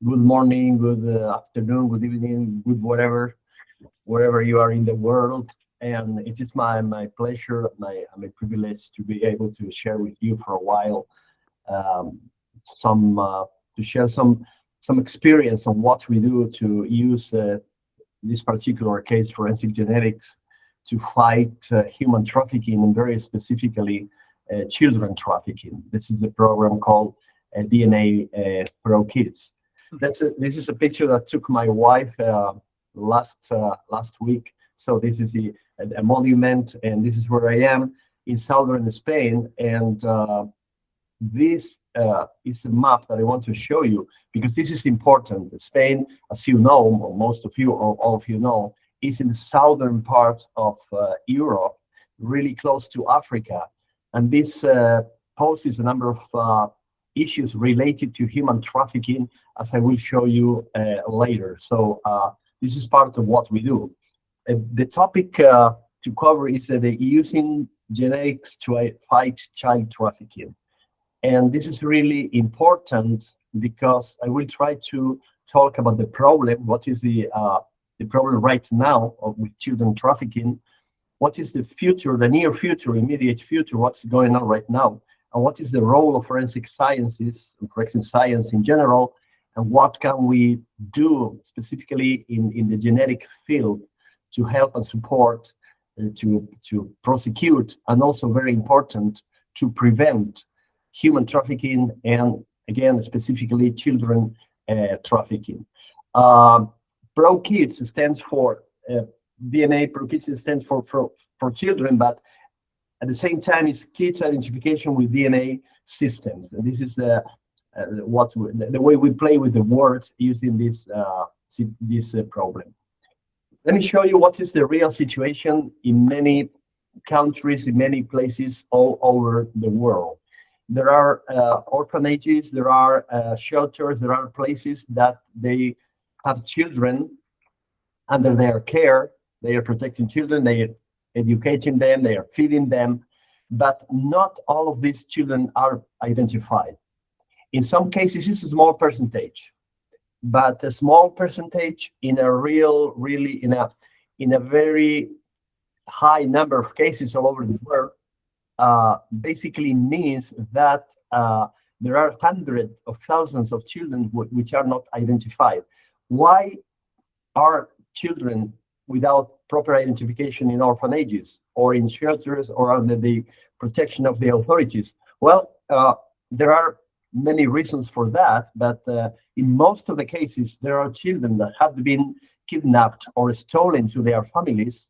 good morning, good afternoon, good evening, good whatever, wherever you are in the world. And it is my pleasure, my privilege to be able to share with you for a while, um, to share some experience on what we do to use this particular case, forensic genetics, to fight human trafficking, and very specifically children trafficking. This is the program called DNA Pro Kids. This is a picture that took my wife last week. So this is a monument, and this is where I am in southern Spain. And this is a map that I want to show you because this is important. Spain, as you know, or most of you, or all of you know, is in the southern part of Europe, really close to Africa. And this poses a number of issues related to human trafficking, as I will show you later. So this is part of what we do. The topic to cover is the using genetics to fight child trafficking. And this is really important because I will try to talk about the problem. What is the problem right now with children trafficking? What is the future, the near future, immediate future, what's going on right now? And what is the role of forensic sciences, forensic science in general, and what can we do specifically in the genetic field to help and support, to prosecute, and also very important, to prevent human trafficking, and again, specifically children trafficking. Pro Kids stands for DNA Pro Kids stands for children, but at the same time, it's kids identification with DNA systems. And this is the way we play with the words using this problem. Let me show you what is the real situation in many countries, in many places all over the world. There are orphanages, there are shelters, there are places that they have children under their care. They are protecting children, they are educating them, they are feeding them, but not all of these children are identified. In some cases, it's a small percentage, but a small percentage in a really in a very high number of cases all over the world basically means that there are hundreds of thousands of children which are not identified. Why are children without proper identification in orphanages or in shelters or under the protection of the authorities? Well, there are many reasons for that, but in most of the cases, there are children that have been kidnapped or stolen to their families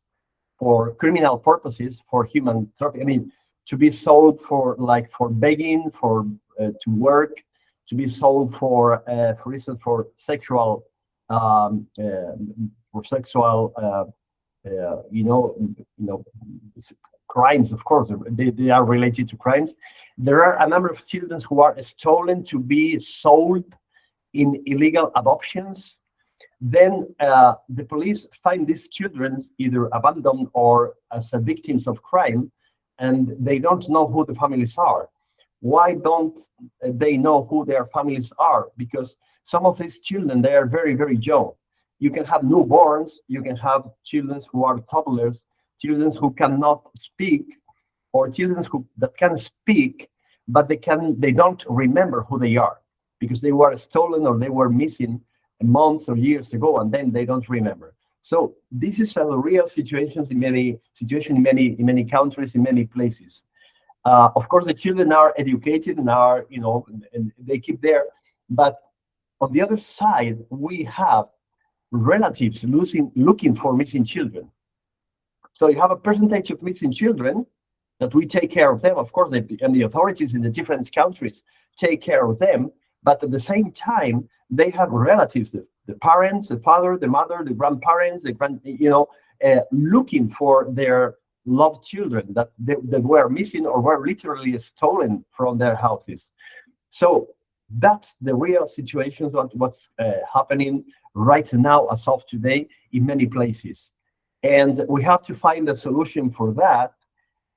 for criminal purposes, for human trafficking. I mean, to be sold for begging, for to work, to be sold for instance, for sexual crimes. Of course, they are related to crimes. There are a number of children who are stolen to be sold in illegal adoptions. Then the police find these children either abandoned or as victims of crime, and they don't know who the families are. Why don't they know who their families are? Because some of these children, they are very, very young. You can have newborns, you can have children who are toddlers, children who cannot speak, or children that can speak, but they don't remember who they are because they were stolen or they were missing months or years ago, and then they don't remember. So this is a real situation in many countries, in many places. Of course, the children are educated and are, and they keep there. But on the other side, we have relatives looking for missing children. So you have a percentage of missing children that we take care of them. Of course, and the authorities in the different countries take care of them. But at the same time, they have relatives, the parents, the father, the mother, the grandparents, looking for their loved children that were missing or were literally stolen from their houses. So that's the real situation, what's happening right now as of today in many places. And we have to find a solution for that.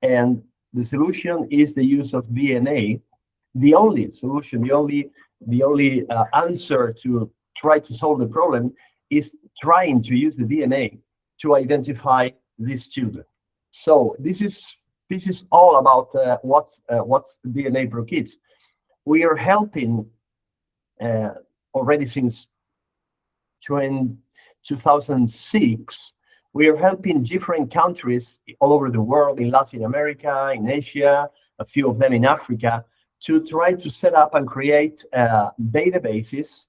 And the solution is the use of DNA. The only solution, the only answer to try to solve the problem is trying to use the DNA to identify these children. So this is all about what's DNA Pro Kids. We are helping already since 2006. We are helping different countries all over the world, in Latin America, in Asia, a few of them in Africa, to try to set up and create databases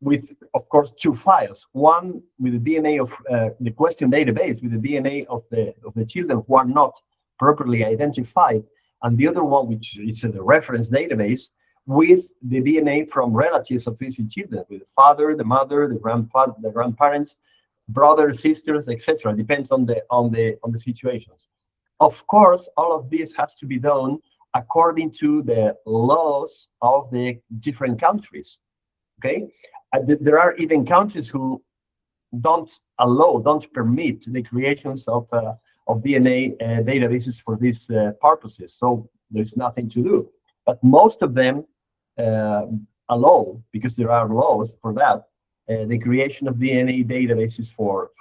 with, of course, two files. One with the DNA of the question database, with the DNA of the children who are not properly identified, and the other one, which is the reference database, with the DNA from relatives of missing children, with the father, the mother, the grandfather, the grandparents, brothers, sisters, etc. Depends on the situations. Of course, all of this has to be done according to the laws of the different countries. Okay, there are even countries who don't permit the creations of DNA databases for these purposes. So there's nothing to do. But most of them allow, because there are laws for that, the creation of DNA databases for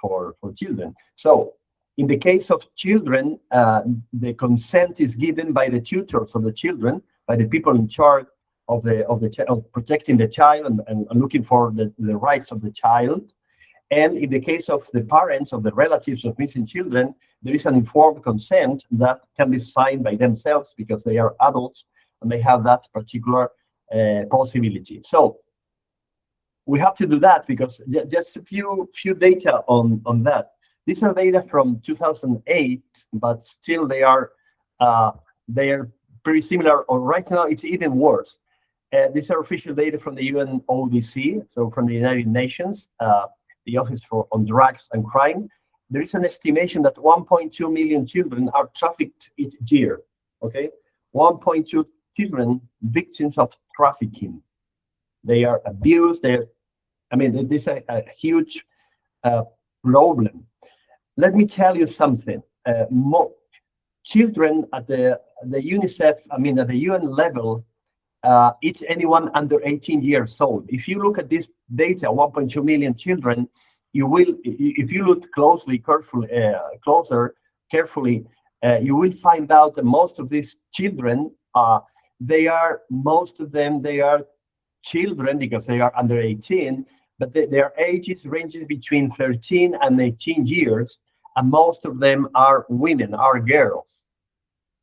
children. So in the case of children, the consent is given by the tutors of the children, by the people in charge of protecting the child and looking for the rights of the child. And in the case of the parents, of the relatives of missing children, there is an informed consent that can be signed by themselves because they are adults and they have that particular possibility. So we have to do that because just a few data on that. These are data from 2008, but still they are pretty similar. Or right now, it's even worse. These are official data from the UNODC, so from the United Nations, the Office on Drugs and Crime. There is an estimation that 1.2 million children are trafficked each year. Okay, 1.2 children victims of trafficking. They are abused. This is a huge problem. Let me tell you something. Children at the UNICEF, at the UN level, it's anyone under 18 years old. If you look at this data, 1.2 million children, you will, if you look carefully, you will find out that most of these children, most of them are children because they are under 18, but their ages ranges between 13 and 18 years, and most of them are women, are girls.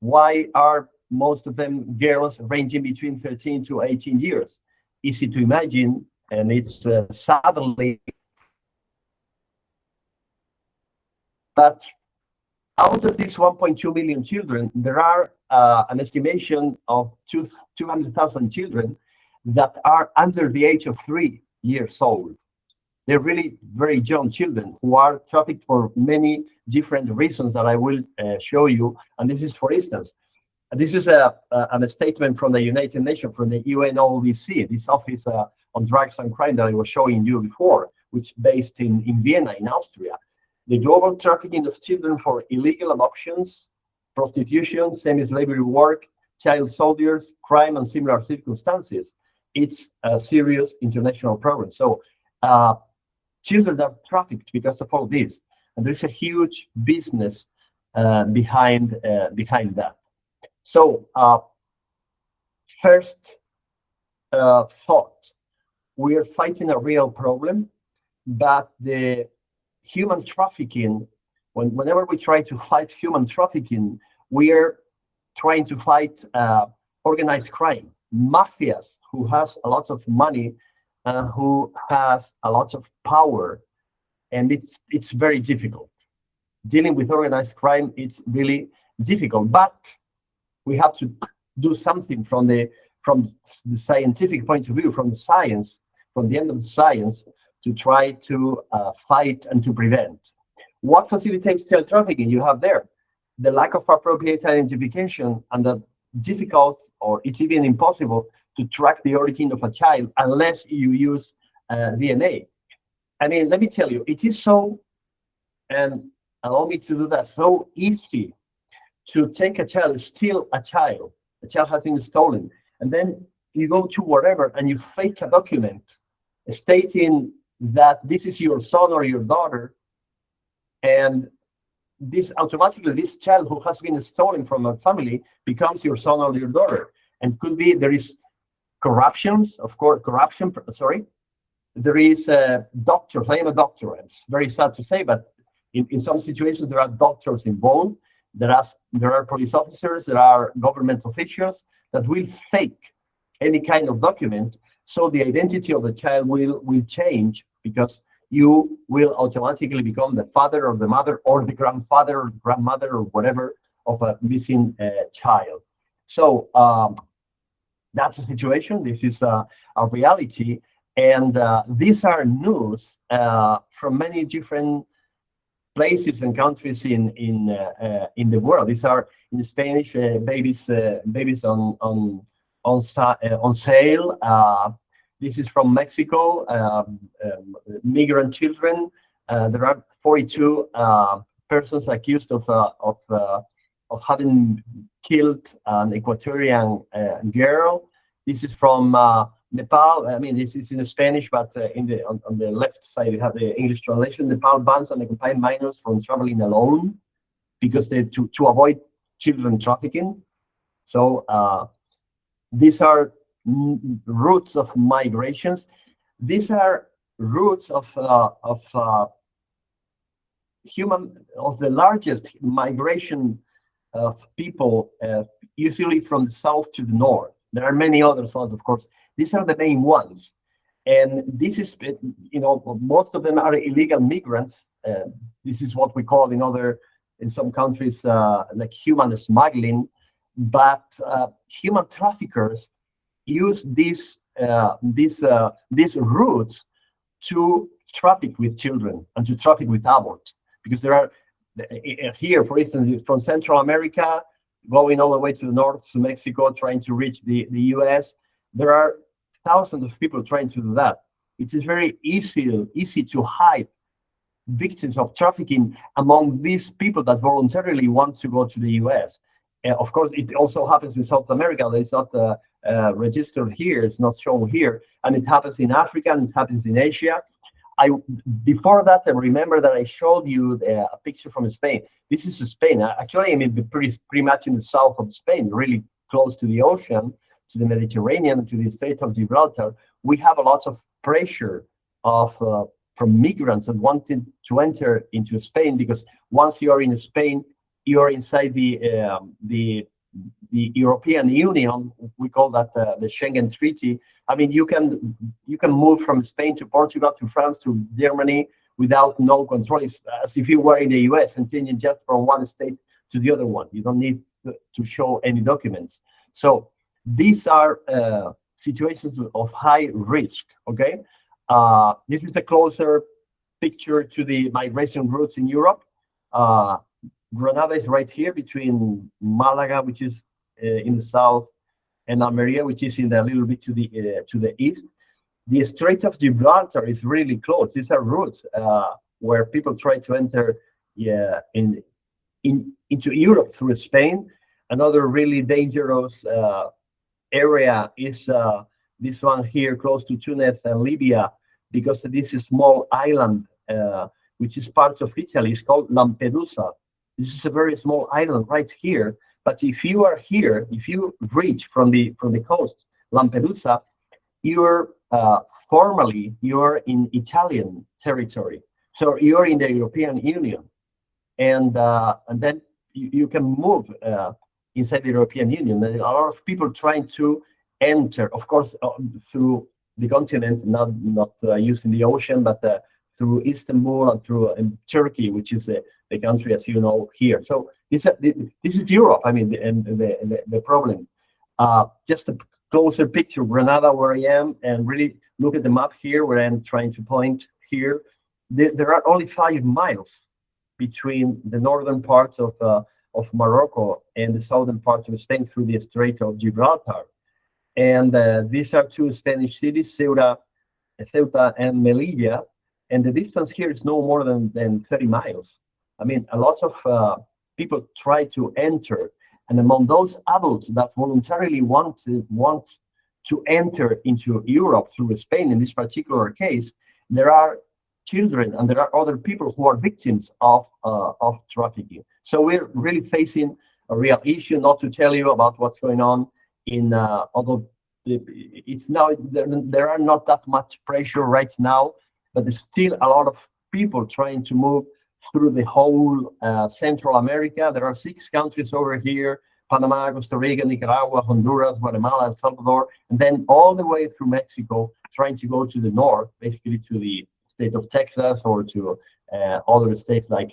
Why are most of them girls ranging between 13 to 18 years? Easy to imagine, and it's sadly, but out of these 1.2 million children, there are an estimation of 200,000 children that are under the age of 3 years old. They're really very young children who are trafficked for many different reasons that I will show you. And this is, for instance, this is a statement from the United Nations, from the UNODC, this Office on Drugs and Crime that I was showing you before, which is based in Vienna, in Austria. The global trafficking of children for illegal adoptions, prostitution, semi-slavery work, child soldiers, crime, and similar circumstances. It's a serious international problem. So children are trafficked because of all this, and there's a huge business behind that. So first thought, we are fighting a real problem, but the human trafficking, whenever we try to fight human trafficking, we are trying to fight organized crime, mafias who has a lot of money, who has a lot of power, and it's very difficult. Dealing with organized crime, it's really difficult, but we have to do something from the scientific point of view, from the science, from the end of the science, to try to fight and to prevent. What facilitates child trafficking? You have there the lack of appropriate identification and the difficult, or it's even impossible, to track the origin of a child unless you use DNA. Let me tell you, it is so, and allow me to do that, so easy to take a child, steal a child has been stolen, and then you go to wherever and you fake a document stating that this is your son or your daughter, and this automatically, this child who has been stolen from a family becomes your son or your daughter. And could be there is corruption. Sorry, there is doctors. I am a doctor. It's very sad to say, but in some situations there are doctors involved. There are police officers. There are government officials that will fake any kind of document, so the identity of the child will change, because you will automatically become the father or the mother or the grandfather or grandmother or whatever of a missing child. So that's the situation. This is a reality, and these are news from many different places and countries in the world. These are in Spanish, babies on sale. This is from Mexico, migrant children. There are 42 persons accused of having killed an Ecuadorian girl. This is from Nepal. I mean, this is in Spanish, but on the left side you have the English translation. Nepal bans unaccompanied minors from traveling alone because to avoid children trafficking. So these are routes of migrations. These are routes of the largest migration of people, usually from the south to the north. There are many other ones, of course. These are the main ones, and this is, most of them are illegal migrants. This is what we call in some countries like human smuggling, but human traffickers use these routes to traffic with children and to traffic with adults, because there are here, for instance, from Central America going all the way to the north to Mexico, trying to reach the US. There are thousands of people trying to do that. It is very easy to hide victims of trafficking among these people that voluntarily want to go to the US. Of course, it also happens in South America. It's not registered here. It's not shown here. And it happens in Africa, and it happens in Asia. Before that, I remember that I showed you a picture from Spain. This is Spain. Actually, I mean, pretty much in the south of Spain, really close to the ocean, to the Mediterranean, to the Strait of Gibraltar. We have a lot of pressure from migrants that wanted to enter into Spain, because once you are in Spain, you are inside the European Union. We call that the Schengen Treaty. I mean, you can move from Spain to Portugal to France to Germany without no control. It's as if you were in the US and changing just from one state to the other one. You don't need to show any documents. So these are situations of high risk. Okay, this is a closer picture to the migration routes in Europe. Granada is right here between Malaga, which is in the south, and Almeria, which is in a little bit to the east. The Strait of Gibraltar is really close. These are routes where people try to enter into Europe through Spain. Another really dangerous area is this one here, close to Tunis and Libya, because this is a small island which is part of Italy. It's called Lampedusa. This is a very small island right here. But if you are here, if you reach from the coast, Lampedusa, you're in Italian territory. So you're in the European Union, and then you can move inside the European Union. There are a lot of people trying to enter, of course, through the continent, not using the ocean, but through Istanbul and through Turkey, which is the country, as you know, here. So this is Europe. I mean, the problem. Just a closer picture, Granada, where I am, and really look at the map here, where I'm trying to point here. There are only 5 miles between the northern part of Morocco and the southern part of Spain through the Strait of Gibraltar. And these are 2 Spanish cities, Ceuta and Melilla. And the distance here is no more than 30 miles. I mean, a lot of people try to enter. And among those adults that voluntarily want to enter into Europe through Spain in this particular case, there are children and there are other people who are victims of trafficking. So we're really facing a real issue. Not to tell you about what's going on in although it's now there are not that much pressure right now, but there's still a lot of people trying to move through the whole Central America. There are 6 countries over here: Panama, Costa Rica, Nicaragua, Honduras, Guatemala, El Salvador, and then all the way through Mexico, trying to go to the north, basically to the state of Texas or to other states like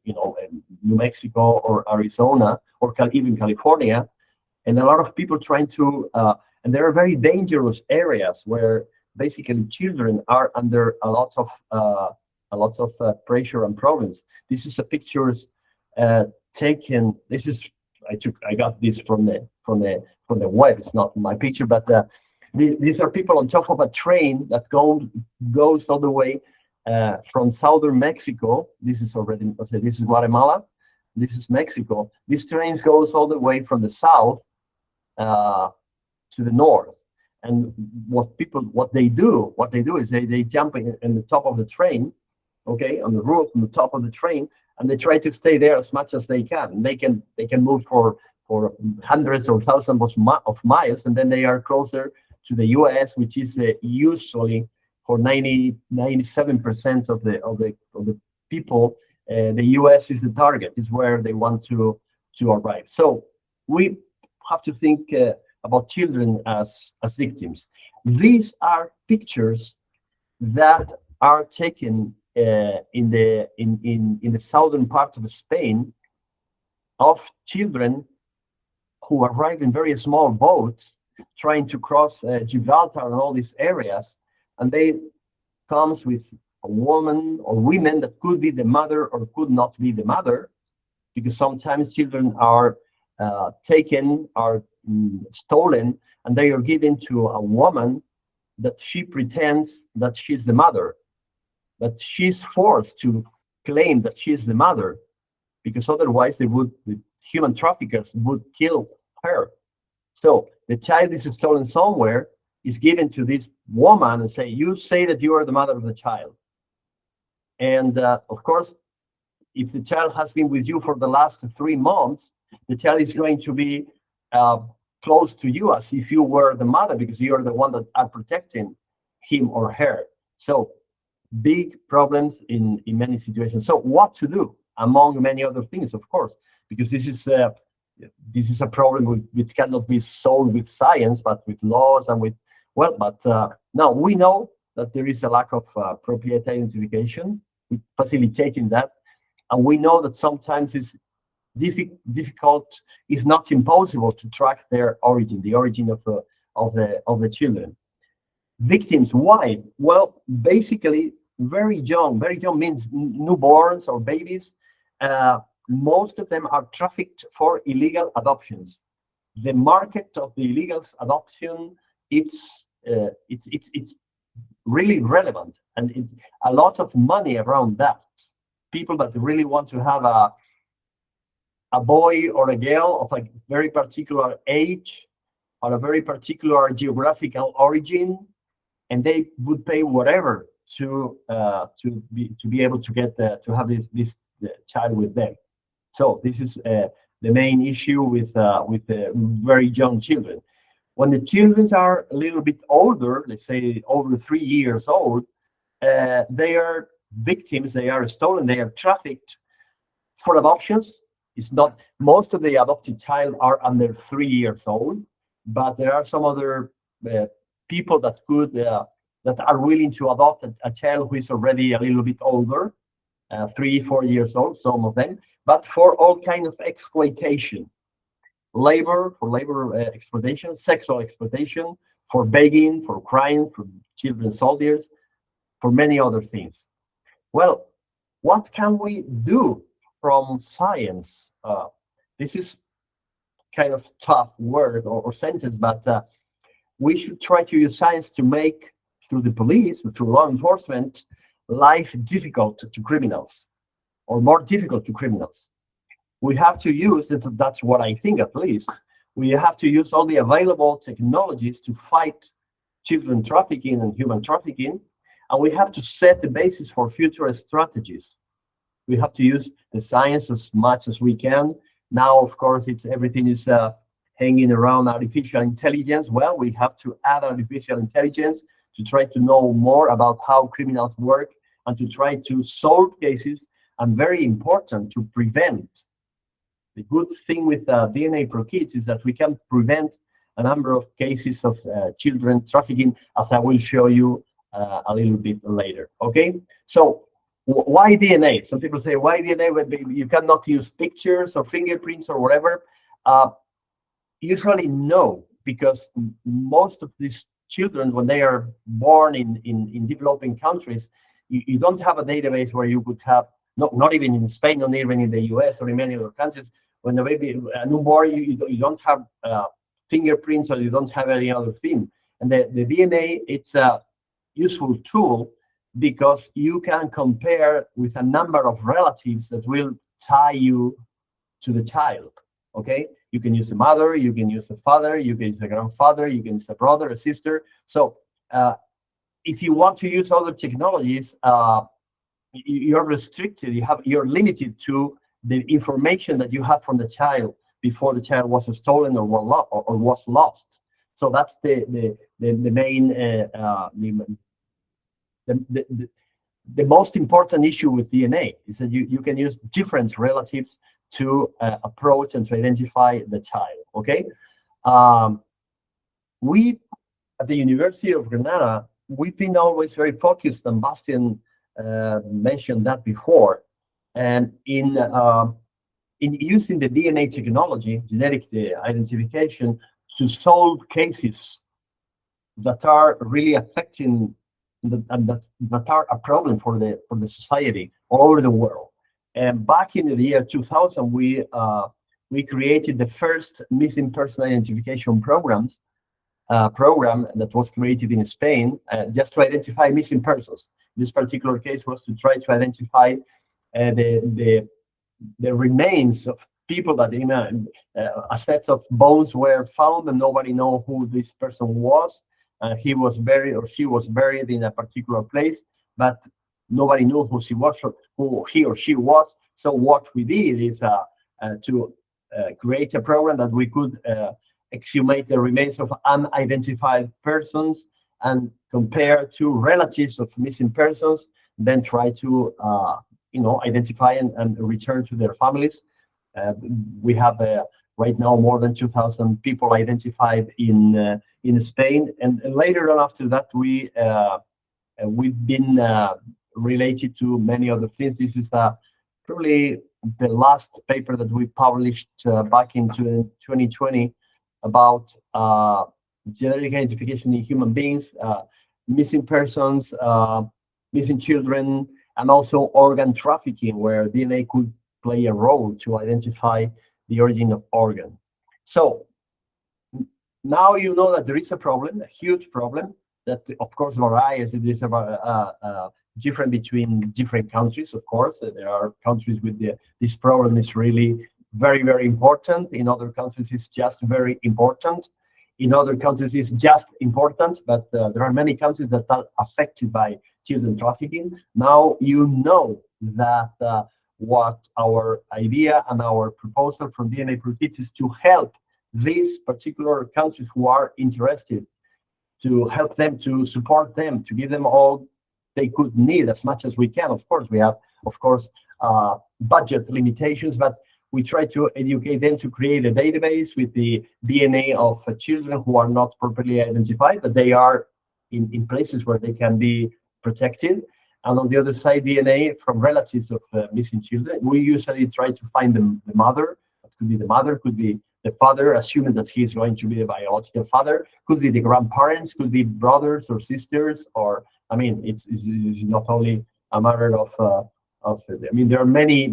New Mexico or Arizona or even California. And a lot of people trying to, and there are very dangerous areas where basically children are under a lot of pressure and problems. This is a pictures taken. This is I got this from the web. It's not my picture, but these are people on top of a train that goes all the way from southern Mexico. This is Guatemala. This is Mexico. This train goes all the way from the south to the north. And what they do is they jump in the top of the train, okay, on the roof, on the top of the train, and they try to stay there as much as they can. They can move for hundreds or thousands of miles, and then they are closer to the U.S., which is usually for 97% of the people, the U.S. is the target, is where they want to arrive. So we have to think about children as victims. These are pictures that are taken in the southern part of Spain of children who arrive in very small boats trying to cross Gibraltar and all these areas, and they comes with a woman or women that could be the mother or could not be the mother, because sometimes children are taken, are stolen, and they are given to a woman that she pretends that she's the mother, but she's forced to claim that she's the mother, because otherwise the human traffickers would kill her. So the child is stolen somewhere, is given to this woman and say, you say that you are the mother of the child. And of course, if the child has been with you for the last 3 months, the child is going to be close to you as if you were the mother, because you are the one that are protecting him or her. So big problems in many situations. So what to do, among many other things, of course, because this is a problem which cannot be solved with science, but with laws and with, well, but now we know that there is a lack of proprietary identification, facilitating that, and we know that sometimes it's difficult, if not impossible, to track their origin, the origin of the children. Victims, why? Well, basically, very young means newborns or babies. Most of them are trafficked for illegal adoptions. The market of the illegal adoption, it's really relevant, and it's a lot of money around that. People that really want to have a boy or a girl of a very particular age or a very particular geographical origin, and they would pay whatever to be able to get to have this child with them. So this is the main issue with very young children. When the children are a little bit older, let's say over 3 years old, they are victims. They are stolen. They are trafficked for adoptions. It's not most of the adopted child are under 3 years old, but there are some other people that could that are willing to adopt a child who is already a little bit older, 3-4 years old, some of them, but for all kind of exploitation, labor exploitation, sexual exploitation, for begging, for crime, for children soldiers, for many other things. Well, what can we do from science? This is kind of tough word or sentence, but we should try to use science to make, through the police, through law enforcement, life difficult to criminals, or more difficult to criminals. We have to use, that's what I think at least, We have to use all the available technologies to fight children trafficking and human trafficking, and we have to set the basis for future strategies. We have to use the science as much as we can. Now, of course, everything is hanging around artificial intelligence. Well, we have to add artificial intelligence to try to know more about how criminals work and to try to solve cases, and very important, to prevent. The good thing with DNA Pro Kids is that we can prevent a number of cases of children trafficking, as I will show you a little bit later. Okay, so why DNA? Some people say, why DNA? Well, you cannot use pictures or fingerprints or whatever. Usually no, because most of these children, when they are born in developing countries, you don't have a database where you could have, not even in Spain, not even in the US or in many other countries, when a baby, a newborn, you don't have fingerprints, or you don't have any other thing. And the DNA, it's a useful tool because you can compare with a number of relatives that will tie you to the child. Okay, you can use a mother, you can use a father, you can use a grandfather, you can use a brother, a sister. So if you want to use other technologies, you're restricted. You're limited to the information that you have from the child before the child was stolen or was lost. So that's the main the most important issue with DNA is that you can use different relatives to approach and to identify the child. Okay, we at the University of Granada, we've been always very focused, and Bastian mentioned that before, and in using the DNA technology, genetic identification, to solve cases that are really affecting that are a problem for the society all over the world. And back in the year 2000, we created the first missing person identification program that was created in Spain, just to identify missing persons. This particular case was to try to identify the remains of people that in a set of bones were found, and nobody know who this person was. He was buried, or she was buried, in a particular place, but nobody knew who she was, or who he or she was. So what we did is to create a program that we could exhumate the remains of unidentified persons and compare to relatives of missing persons, then try to identify and return to their families. We have right now more than 2,000 people identified in Spain, and later on after that we've been related to many other things. This is probably the last paper that we published back in 2020 about genetic identification in human beings, missing persons, missing children, and also organ trafficking, where DNA could play a role to identify the origin of organ. So now you know that there is a problem, a huge problem, that of course varies. It is different between different countries. Of course, there are countries with this problem is really very, very important. In other countries, it's just very important. In other countries, it's just important, but there are many countries that are affected by children trafficking. Now you know that what our idea and our proposal from DNA Pro Kids is to help these particular countries who are interested, to help them, to support them, to give them all they could need as much as we can. Of course, we have, budget limitations, but we try to educate them to create a database with the DNA of children who are not properly identified, that they are in places where they can be protected. And on the other side, DNA from relatives of missing children. We usually try to find the mother. It could be the mother, could be the father, assuming that he's going to be the biological father, could be the grandparents, could be brothers or sisters, or, I mean, it's not only a matter of there are many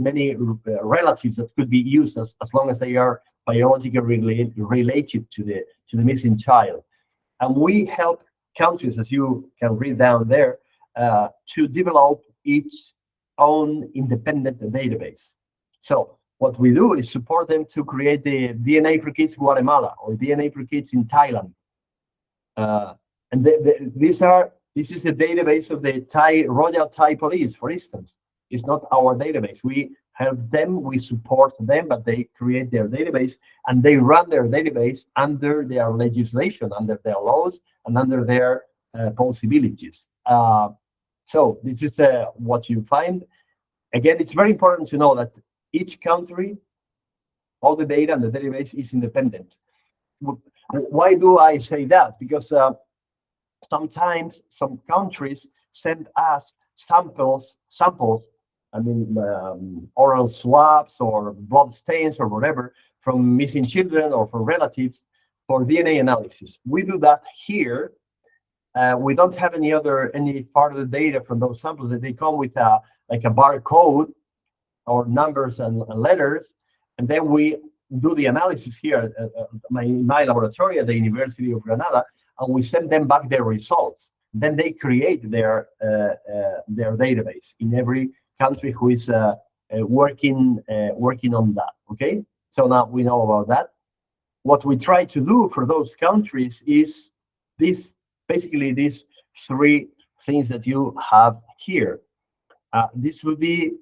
relatives that could be used as long as they are biologically related to the missing child. And we help countries, as you can read down there, to develop its own independent database. So what we do is support them to create the DNA for Kids Guatemala or DNA for Kids in Thailand. And this is the database of the Royal Thai Police, for instance. It's not our database. We help them, we support them, but they create their database and they run their database under their legislation, under their laws, and under their possibilities. So this is what you find. Again, it's very important to know that each country, all the data and the database is independent. Why do I say that? Because sometimes some countries send us samples, I mean, oral swabs or blood stains or whatever from missing children or from relatives for DNA analysis. We do that here. We don't have any further data from those samples that they come with like a barcode or numbers and letters, and then we do the analysis here at my laboratory at the University of Granada, and we send them back their results. Then they create their database in every country who is working on that. Okay, so now we know about that. What we try to do for those countries is basically these three things that you have here. This would be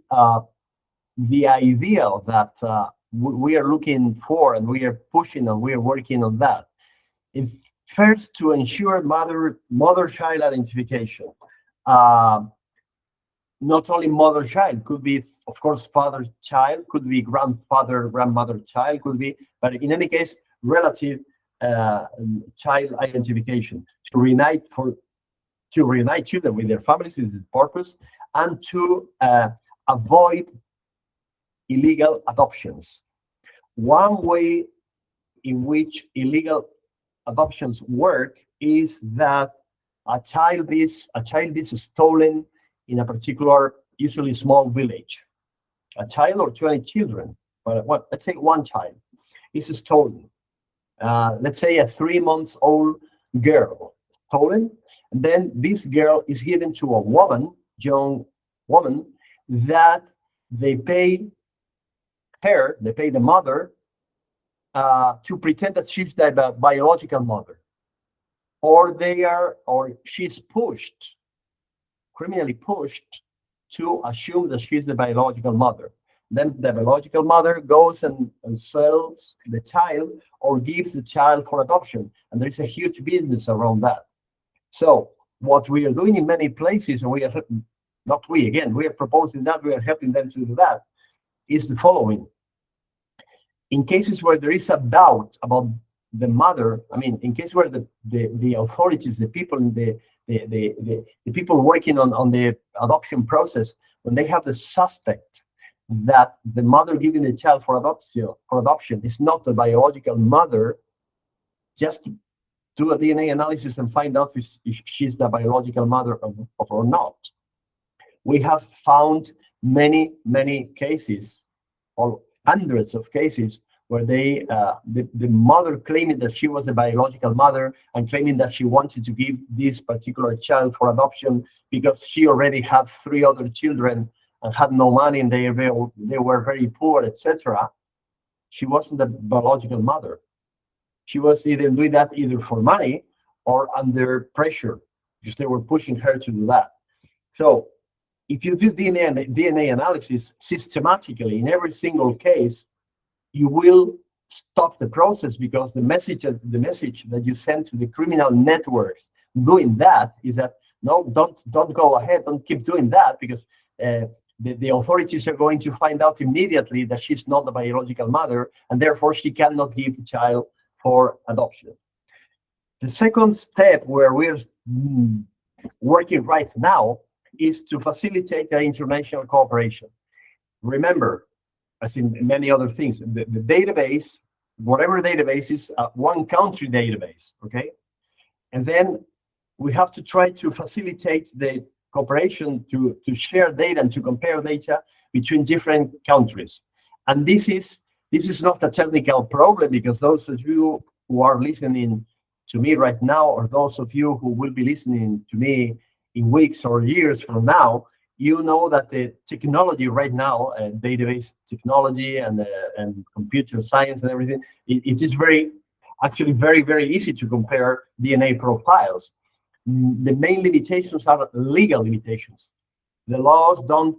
the ideal that we are looking for, and we are pushing, and we are working on that. First, to ensure mother-child identification. Not only mother-child, could be, of course, father-child, could be grandmother-child, could be, but in any case, relative child identification to reunite children with their families. This is the purpose, and to avoid illegal adoptions. One way in which illegal adoptions work is that a child is stolen in a particular, usually small village. A child or 20 children, but let's say one child is stolen. Let's say a 3-month-old girl stolen, and then this girl is given to a young woman, that they pay the mother to pretend that she's the biological mother, or she's criminally pushed to assume that she's the biological mother. Then the biological mother goes and sells the child or gives the child for adoption, and there's a huge business around that. So what we are doing in many places, and we are proposing that, we are helping them to do that, is the following. In cases where there is a doubt about the mother, I mean, in cases where the authorities, the people working on the adoption process, when they have the suspect that the mother giving the child for adoption is not the biological mother, just do a DNA analysis and find out if she's the biological mother or not. We have found many cases, or hundreds of cases, where the mother claiming that she was the biological mother and claiming that she wanted to give this particular child for adoption because she already had 3 other children and had no money, and they were very poor, etc. She wasn't the biological mother. She was either doing that either for money or under pressure, because they were pushing her to do that. So if you do DNA analysis systematically in every single case, you will stop the process, because the message that you send to the criminal networks doing that is that, no, don't go ahead, don't keep doing that, because the authorities are going to find out immediately that she's not the biological mother, and therefore she cannot give the child for adoption. The second step where we're working right now is to facilitate the international cooperation. Remember, as in many other things, the database, whatever database, is a one country database, okay? And then we have to try to facilitate the cooperation to share data and to compare data between different countries. And this is not a technical problem, because those of you who are listening to me right now, or those of you who will be listening to me in weeks or years from now, you know that the technology right now, database technology and computer science and everything, it is actually very easy to compare DNA profiles. The main limitations are legal limitations. The laws don't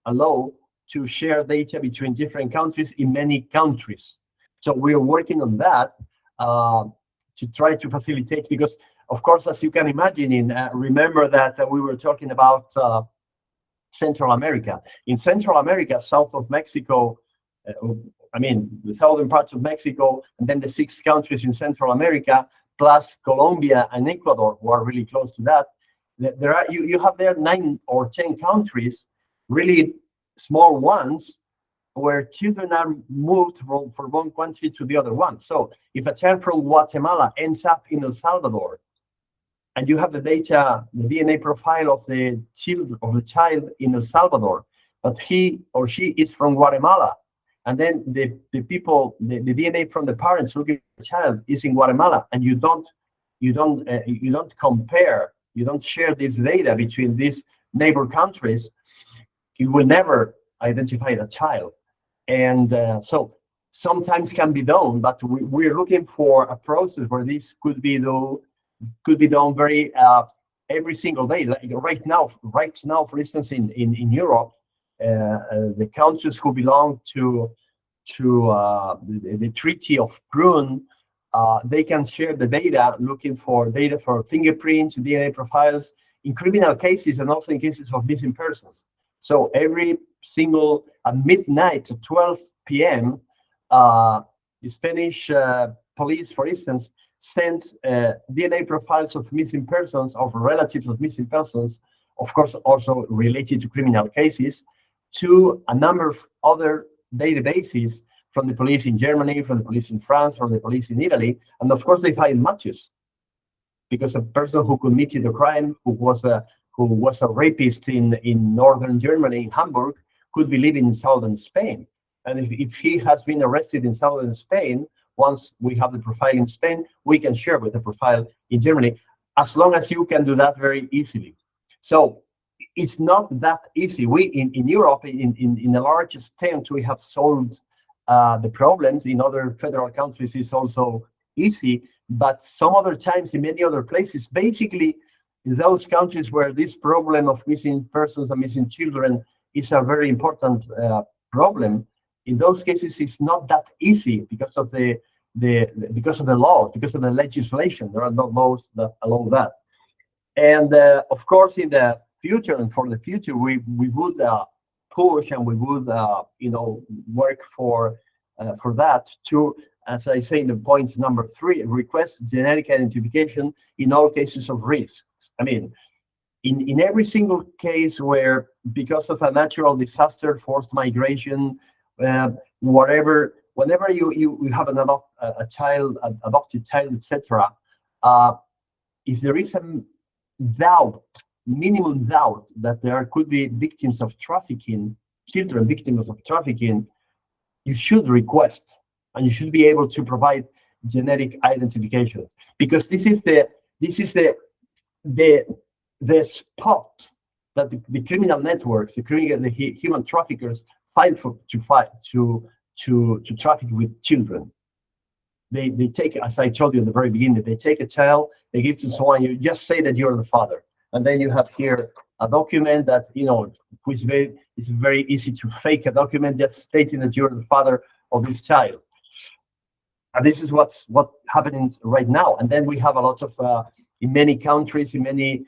allow to share data between different countries in many countries. So we are working on that to try to facilitate, because of course, as you can imagine, remember that we were talking about Central America. In Central America, south of Mexico, I mean, the southern parts of Mexico, and then the 6 countries in Central America, plus Colombia and Ecuador, who are really close to that. There are you have there 9 or 10 countries, really small ones, where children are moved from one country to the other one. So if a child from Guatemala ends up in El Salvador, and you have the data, the DNA profile of the child in El Salvador, but he or she is from Guatemala, and then the DNA from the parents looking at the child is in Guatemala, and you don't compare, you don't share this data between these neighbor countries, you will never identify the child. And so sometimes can be done, but we're looking for a process where this could be done very every single day. Like right now, for instance, in Europe, the countries who belong to the Treaty of Prüm, they can share the data, looking for data for fingerprints, DNA profiles in criminal cases, and also in cases of missing persons. So every single at midnight at 12 p.m., the Spanish police, for instance, sends DNA profiles of missing persons, of relatives of missing persons, of course also related to criminal cases, to a number of other databases from the police in Germany, from the police in France, from the police in Italy, and of course they find matches, because a person who committed a crime, who was a rapist in northern Germany, in Hamburg, could be living in southern Spain. And if he has been arrested in southern Spain, once we have the profile in Spain, we can share with the profile in Germany, as long as you can do that very easily. So it's not that easy. We in Europe, in the large extent, we have solved the problems. In other federal countries, it's also easy, but some other times in many other places, basically in those countries where this problem of missing persons and missing children is a very important problem, in those cases it's not that easy because of the laws, because of the legislation. There are no laws that allow that. And of course, in the future and for the future, we would push, and we would work for that to, as I say in the point number 3, request genetic identification in all cases of risks. I mean, in every single case where, because of a natural disaster, forced migration, whatever, whenever you have an adopted child, etc., if there is a minimum doubt that there could be victims of trafficking, children victims of trafficking, you should request, and you should be able to provide genetic identification, because this is the spot that the criminal networks, the human traffickers find to traffic with children. They take, as I told you at the very beginning, they take a child, they give to someone, you just say that you're the father, and then you have here a document that it's very easy to fake a document just stating that you're the father of this child. And this is what happens right now. And then we have a lot of in many countries, in many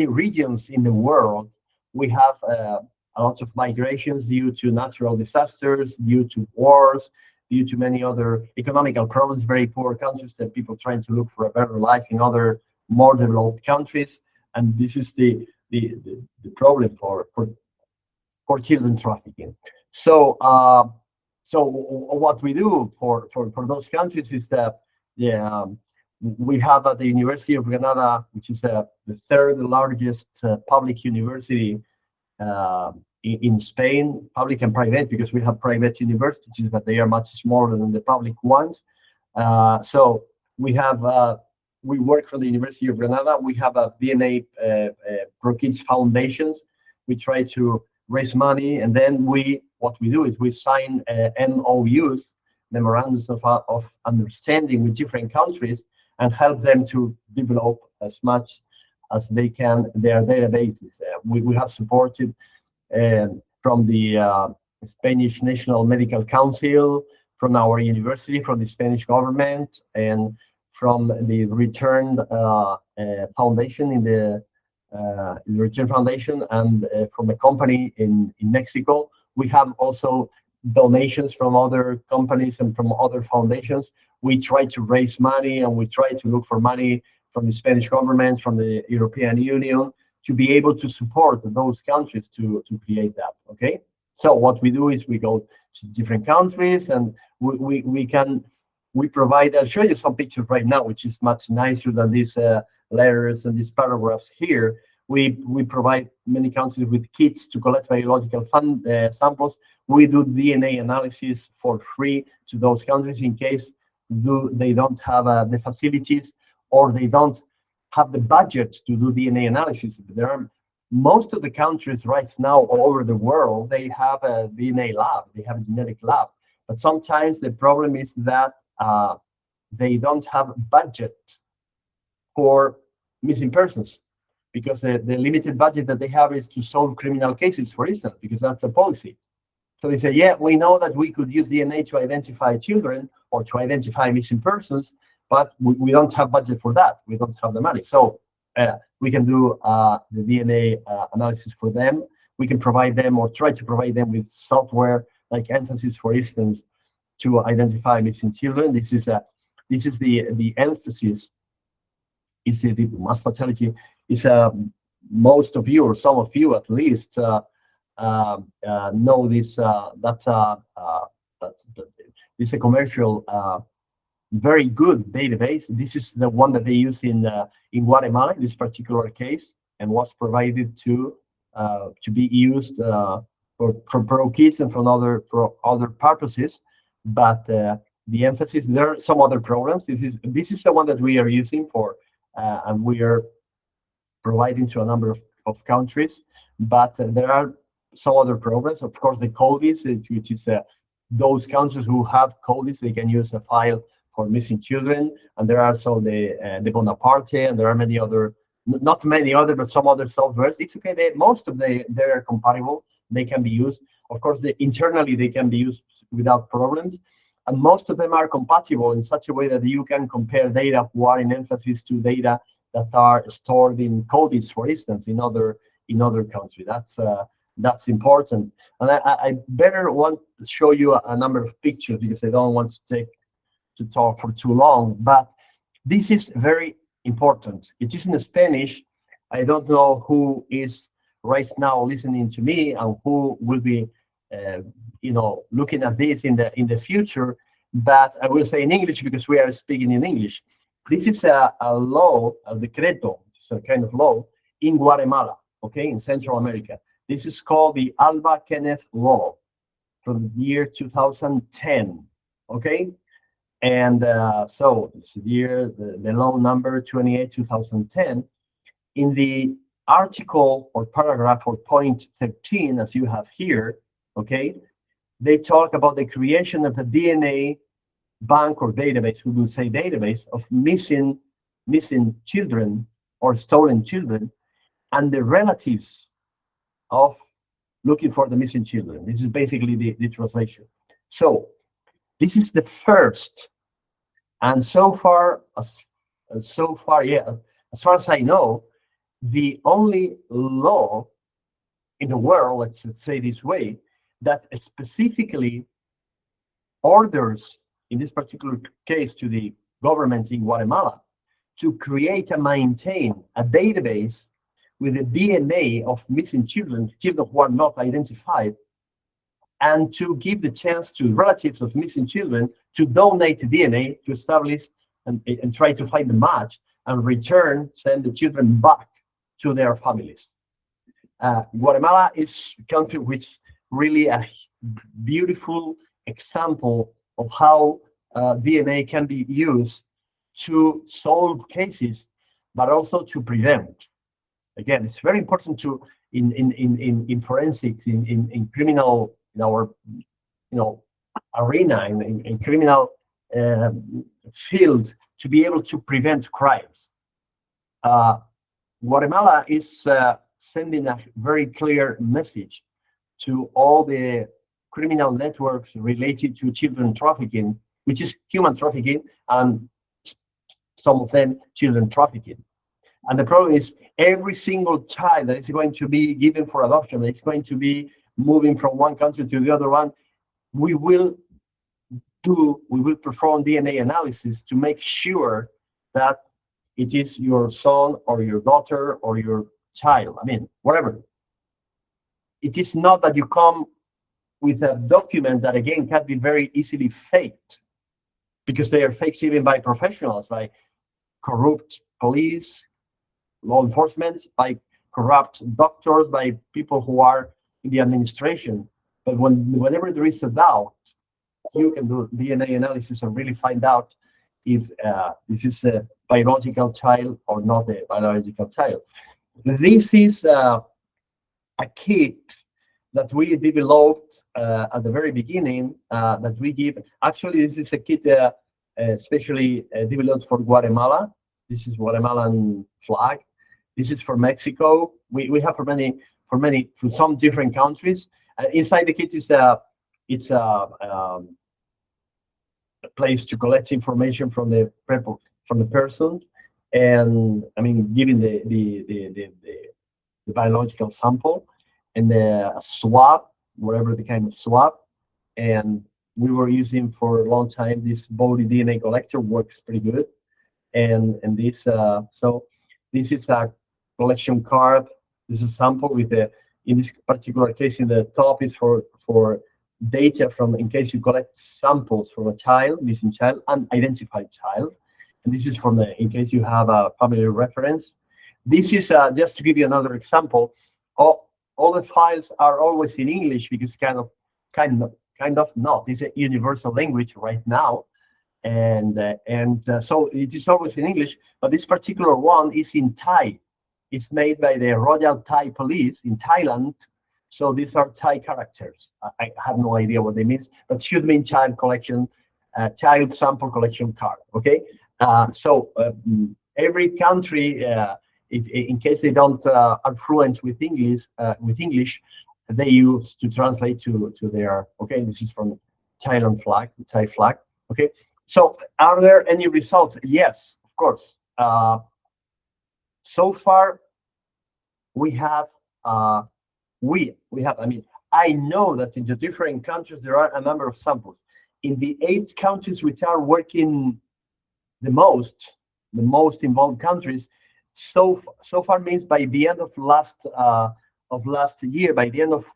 regions in the world, we have a lot of migrations due to natural disasters, due to wars, due to many other economical problems, very poor countries, that people trying to look for a better life in other more developed countries. And this is the problem for children trafficking. So what we do for those countries is that we have at the University of Granada, which is the 3rd largest public university in Spain, public and private, because we have private universities, but they are much smaller than the public ones. So we work for the University of Granada. We have a DNA Pro Kids Foundations, we try to raise money, and then what we do is we sign MOUs, memorandums of understanding, with different countries, and help them to develop as much as they can their databases. We have supported from the Spanish National Medical Council, from our university, from the Spanish government, and from the Return Foundation in the Return Foundation, and from a company in Mexico. We have also donations from other companies and from other foundations. We try to raise money, and we try to look for money from the Spanish government, from the European Union, to be able to support those countries to create that, okay? So what we do is we go to different countries, and we provide, I'll show you some pictures right now, which is much nicer than these letters and these paragraphs here. We provide many countries with kits to collect biological samples. We do DNA analysis for free to those countries in case they don't have the facilities, or they don't have the budget to do DNA analysis. There are most of the countries right now all over the world, they have a DNA lab, they have a genetic lab. But sometimes the problem is that they don't have budget for missing persons, because the limited budget that they have is to solve criminal cases, for instance, because that's a policy. So they say, yeah, we know that we could use DNA to identify children or to identify missing persons, but we don't have budget for that. We don't have the money. So we can do the DNA analysis for them. We can provide them, or try to provide them, with software like Emphasis, for instance, to identify missing children. This is the Emphasis. Is the mass fatality. Is most of you, or some of you at least, know this. That's a commercial, very good database. This is the one that they use in Guatemala in this particular case, and was provided to be used for pro kids and for other purposes. But the Emphasis, there are some other programs. This is the one that we are using for, and we are providing to a number of countries. But there are some other programs. Of course, the CODIS, which is those countries who have CODIS, they can use a file for missing children. And there are also the Bonaparte, and there are many other, not many other, but some other softwares. It's okay. Most of they are compatible. They can be used. Of course, internally they can be used without problems. And most of them are compatible in such a way that you can compare data who are in Emphasis to data that are stored in CODIS, for instance, in other countries. That's important. And I better want to show you a number of pictures, because I don't want to talk for too long. But this is very important. It is in Spanish. I don't know who is right now listening to me and who will be looking at this in the future, but I will say in English because we are speaking in English. This is a law, a decreto, it's a kind of law in Guatemala, okay, in Central America. This is called the Alba Kenneth Law from the year 2010, okay? And so it's the year, the law number 28, 2010. In the article or paragraph or point 13, as you have here, okay, they talk about the creation of a DNA bank or database, we will say database, of missing children or stolen children, and the relatives of looking for the missing children. This is basically the translation. So this is the first, and so far as far as I know, the only law in the world, let's say this way, that specifically orders, in this particular case, to the government in Guatemala to create and maintain a database with the DNA of missing children who are not identified, and to give the chance to relatives of missing children to donate the DNA to establish and try to find the match and send the children back to their families. Guatemala is a country which really a beautiful example of how DNA can be used to solve cases, but also to prevent. Again, it's very important to in forensics, in criminal, in our arena, in criminal field, to be able to prevent crimes. Guatemala is sending a very clear message to all the criminal networks related to children trafficking, which is human trafficking, and some of them children trafficking. And the problem is every single child that is going to be given for adoption, it's going to be moving from one country to the other one, we will perform DNA analysis to make sure that it is your son or your daughter or your child. I mean, whatever. It is not that you come with a document that, again, can be very easily faked, because they are faked even by professionals, by corrupt police, law enforcement, by corrupt doctors, by people who are in the administration. But whenever there is a doubt, you can do DNA analysis and really find out if this is a biological child or not a biological child. This is a kit that we developed at the very beginning, that we give. Actually, this is a kit especially developed for Guatemala. This is Guatemalan flag. This is for Mexico. We have for some different countries. Inside the kit is a place to collect information from the person, and I mean, giving the biological sample and the swab, whatever the kind of swab. And we were using for a long time this body DNA collector, works pretty good. And this so this is a collection card. This is a sample with in this particular case, in the top is for data from, in case you collect samples from a child, missing child, unidentified child. And this is from in case you have a family reference. This is just to give you another example. All the files are always in English, because kind of not. It's a universal language right now, and so it is always in English. But this particular one is in Thai. It's made by the Royal Thai Police in Thailand. So these are Thai characters. I have no idea what they mean, but should mean child collection, child sample collection card. Okay. So every country, in case they don't are fluent with English, they use to translate to their. Okay, this is from Thailand flag, the Thai flag. Okay. So are there any results? Yes, of course. So far, we have. I mean, I know that in the different countries there are a number of samples. In the 8 countries which are working the most involved countries, so far means by the end of last year, by the end of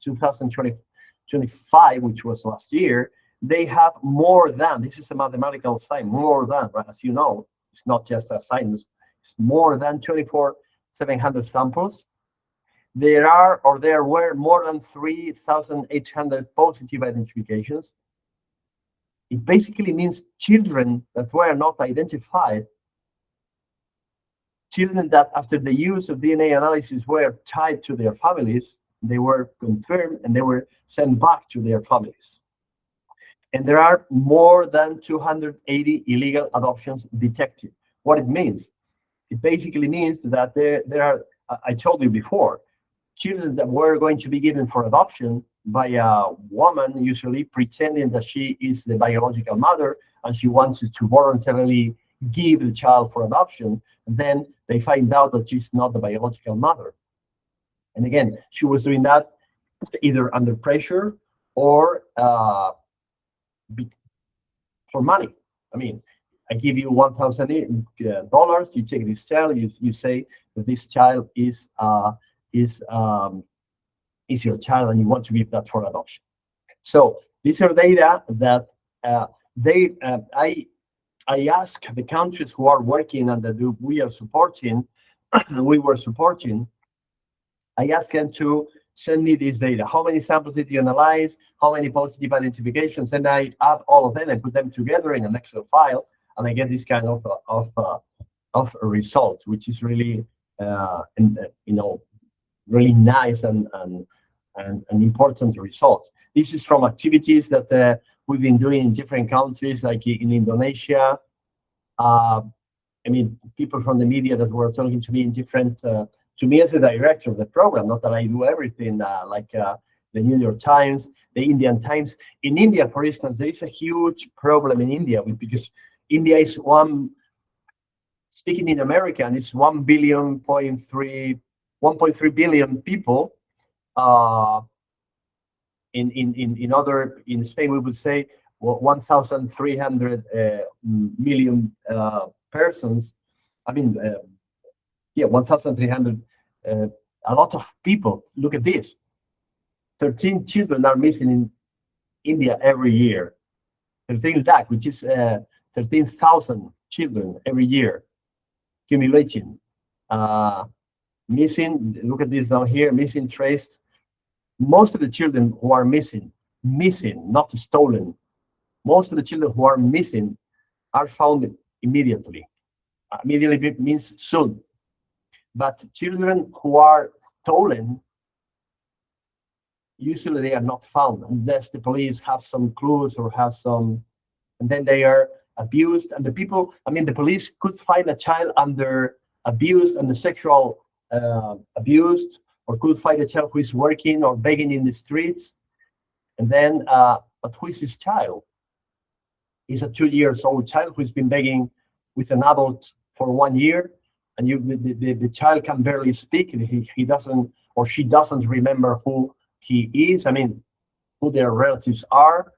2025, which was last year, they have more than. This is a mathematical sign. More than, right? As you know, it's not just a sign. It's more than 24,700 samples. There were more than 3,800 positive identifications. It basically means children that were not identified, children that after the use of DNA analysis were tied to their families, they were confirmed and they were sent back to their families. And there are more than 280 illegal adoptions detected. What it means? It basically means that there are, I told you before, children that were going to be given for adoption by a woman, usually pretending that she is the biological mother and she wants to voluntarily give the child for adoption. And then they find out that she's not the biological mother. And again, she was doing that either under pressure or for money. I mean, I give you $1,000, you take this child, you say that this child is your child and you want to give that for adoption. So these are data that I ask the countries who are working and that we are supporting, we were supporting, I ask them to send me this data. How many samples did you analyze? How many positive identifications? And I add all of them and put them together in an Excel file, and I get this kind of results, which is really and really nice and important results. This is from activities that we've been doing in different countries, like in Indonesia. I mean, people from the media that were talking to me in different, to me as the director of the program, not that I do everything, the New York Times, the Indian Times. In India, for instance, there is a huge problem in India because India is speaking in America, and it's 1.3 billion people. In Spain, we would say 1,300 million persons. I mean, 1,300. A lot of people. Look at this. 13 children are missing in India every year. 13 lakh, which is 13,000 children every year, accumulating. Missing. Look at this down here. Missing, traced. Most of the children who are missing, not stolen. Most of the children who are missing are found immediately. Immediately means soon. But children who are stolen, usually they are not found unless the police have some clues or have some, and then they are abused. And the police could find a child under abuse and the sexual abused, or could find a child who is working or begging in the streets. And then, but who is this child? He's a 2-year-old child who's been begging with an adult for 1 year, and the child can barely speak. He doesn't, or she doesn't remember who he is. I mean, who their relatives are.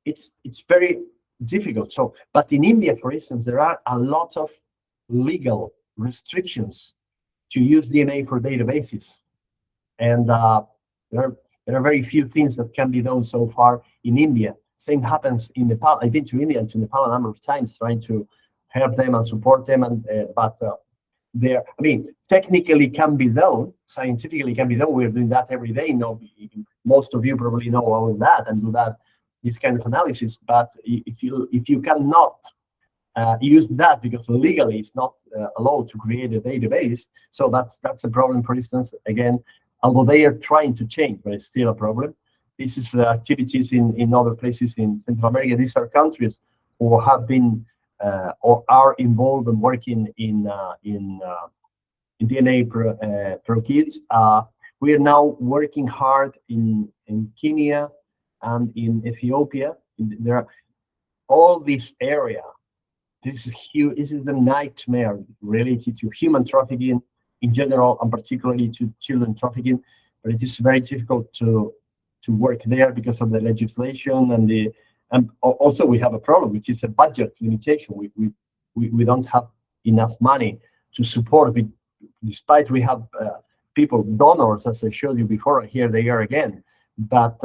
It's very difficult. So, but in India, for instance, there are a lot of legal restrictions to use DNA for databases, and there are very few things that can be done so far in India. Same happens in Nepal. I've been to India and to Nepal a number of times, trying to help them and support them, and but there, I mean, technically can be done, scientifically can be done. We're doing that every day. Most of you probably know all of that and do that, this kind of analysis. But if you cannot use that, because legally it's not allowed to create a database, so that's a problem. For instance, again, although they are trying to change, but it's still a problem. This is activities in other places in Central America. These are countries who have been or are involved in working in DNA pro kids. We are now working hard in Kenya and in Ethiopia. There are all this area. This is huge. This is the nightmare related to human trafficking in general, and particularly to children trafficking. But it is very difficult to work there because of the legislation and also we have a problem, which is a budget limitation. We don't have enough money to support it, despite we have people, donors, as I showed you before. Here they are again. But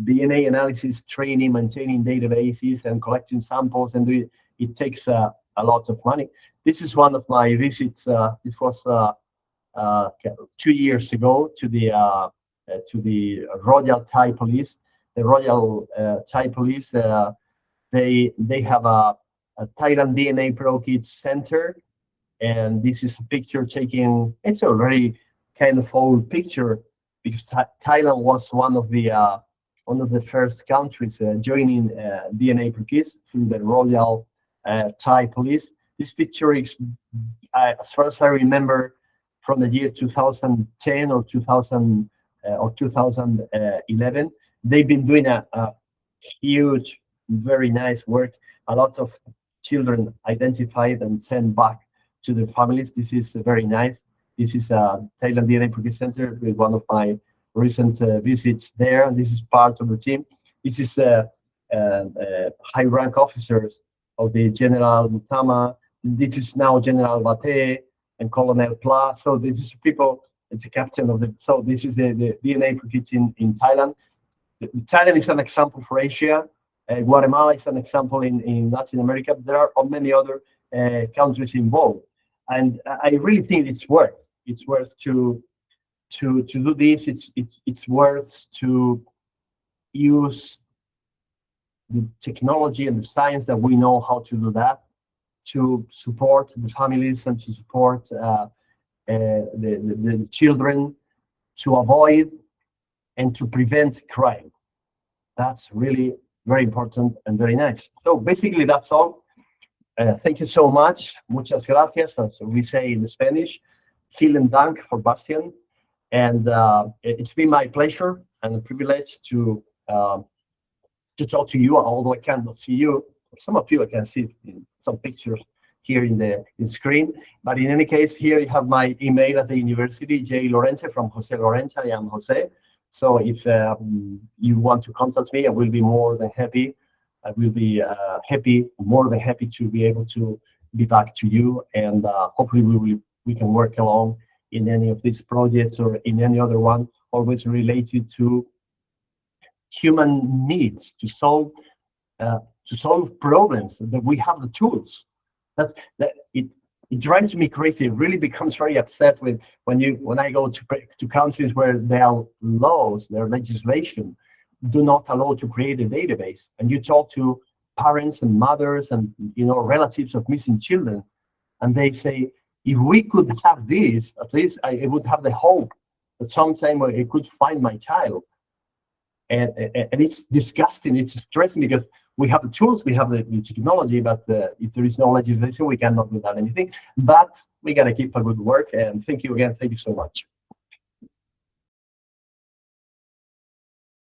DNA analysis, training, maintaining databases, and collecting samples, and it takes a lot of money. This is one of my visits. This was 2 years ago to the Royal Thai Police. The Royal Thai Police, they have a Thailand DNA Pro Kids Center, and this is a picture taken. It's a very kind of old picture because Thailand was one of the first countries joining DNA Pro Kids through the Royal Thai Police. This picture is, as far as I remember, from the year 2010 or 2011. They've been doing a huge, very nice work. A lot of children identified and sent back to their families. This is very nice. This is a Thailand DNA Pro Kids Center with one of my recent visits there. And this is part of the team. This is high rank officers of the General Mutama. This is now General Bate and Colonel Pla. So this is people, it's a captain of the, so this is the DNA Pro Kids in Thailand. Thailand is an example for Asia. Guatemala is an example in Latin America. There are many other countries involved, and I really think it's worth to do this. It's worth to use the technology and the science that we know how to do that, to support the families and to support the children to avoid and to prevent crime. That's really very important and very nice. So basically, that's all. Thank you so much. Muchas gracias, as we say in Spanish. Vielen Dank for Bastian. And it's been my pleasure and a privilege to talk to you, although I cannot see you. Some of you I can see in some pictures here in the screen. But in any case, here you have my email at the university, J. Lorente from José Lorente. I am José. So if you want to contact me, I will be more than happy. I will be more than happy to be able to be back to you. And hopefully we can work along in any of these projects or in any other one, always related to human needs to solve problems, that we have the tools. It drives me crazy. It really becomes very upset when I go to countries where their laws, their legislation do not allow to create a database, and you talk to parents and mothers and relatives of missing children, and they say, if we could have this, at least I would have the hope that sometime I could find my child. And it's disgusting, it's stressing, because we have the tools, we have the technology, but if there is no legislation, we cannot do that anything. But we got to keep a good work. And thank you again. Thank you so much.